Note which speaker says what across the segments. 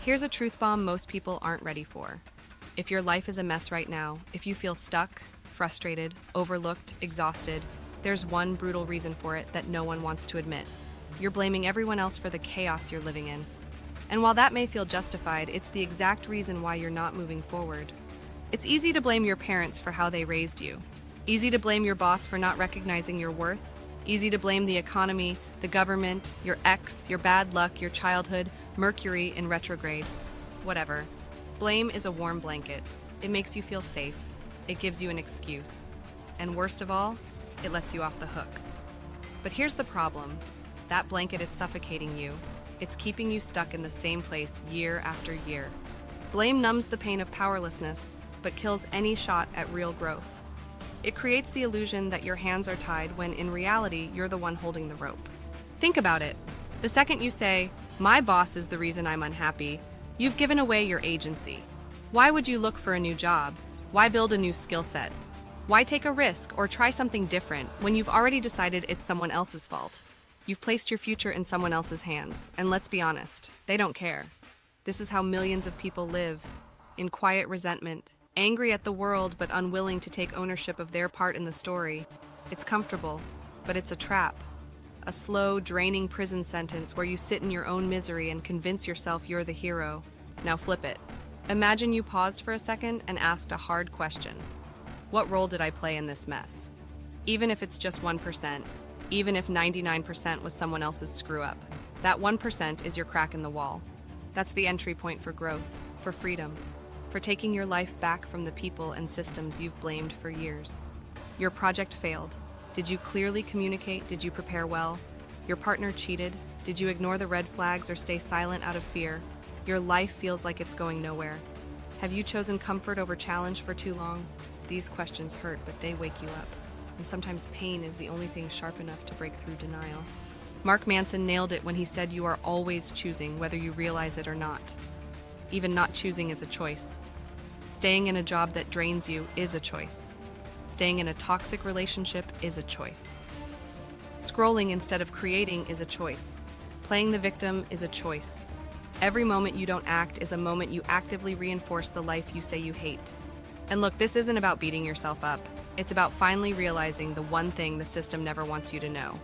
Speaker 1: Here's a truth bomb most people aren't ready for. If your life is a mess right now, if you feel stuck, frustrated, overlooked, exhausted, there's one brutal reason for it that no one wants to admit. You're blaming everyone else for the chaos you're living in. And while that may feel justified, it's the exact reason why you're not moving forward. It's easy to blame your parents for how they raised you. Easy to blame your boss for not recognizing your worth. Easy to blame the economy, the government, your ex, your bad luck, your childhood, Mercury in retrograde. Whatever. Blame is a warm blanket. It makes you feel safe. It gives you an excuse. And worst of all, it lets you off the hook. But here's the problem. That blanket is suffocating you. It's keeping you stuck in the same place year after year. Blame numbs the pain of powerlessness, but kills any shot at real growth. It creates the illusion that your hands are tied when in reality, you're the one holding the rope. Think about it. The second you say, "My boss is the reason I'm unhappy," you've given away your agency. Why would you look for a new job? Why build a new skill set? Why take a risk or try something different when you've already decided it's someone else's fault? You've placed your future in someone else's hands, and let's be honest, they don't care. This is how millions of people live, in quiet resentment, angry at the world but unwilling to take ownership of their part in the story. It's comfortable, but it's a trap. A slow, draining prison sentence where you sit in your own misery and convince yourself you're the hero. Now flip it. Imagine you paused for a second and asked a hard question. What role did I play in this mess? Even if it's just 1%, even if 99% was someone else's screw-up, that 1% is your crack in the wall. That's the entry point for growth, for freedom, for taking your life back from the people and systems you've blamed for years. Your project failed. Did you clearly communicate? Did you prepare well? Your partner cheated? Did you ignore the red flags or stay silent out of fear? Your life feels like it's going nowhere. Have you chosen comfort over challenge for too long? These questions hurt, but they wake you up. And sometimes pain is the only thing sharp enough to break through denial. Mark Manson nailed it when he said you are always choosing, whether you realize it or not. Even not choosing is a choice. Staying in a job that drains you is a choice. Staying in a toxic relationship is a choice. Scrolling instead of creating is a choice. Playing the victim is a choice. Every moment you don't act is a moment you actively reinforce the life you say you hate. And look, this isn't about beating yourself up. It's about finally realizing the one thing the system never wants you to know.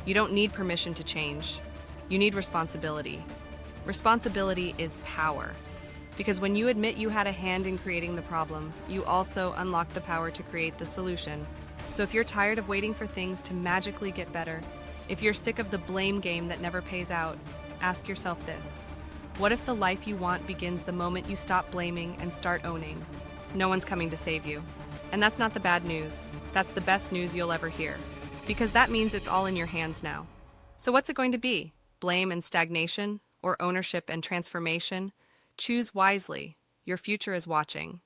Speaker 1: You don't need permission to change. You need responsibility. Responsibility is power. Because when you admit you had a hand in creating the problem, you also unlock the power to create the solution. So if you're tired of waiting for things to magically get better, if you're sick of the blame game that never pays out, ask yourself this. What if the life you want begins the moment you stop blaming and start owning? No one's coming to save you. And that's not the bad news. That's the best news you'll ever hear. Because that means it's all in your hands now. So what's it going to be? Blame and stagnation? Or ownership and transformation? Choose wisely. Your future is watching.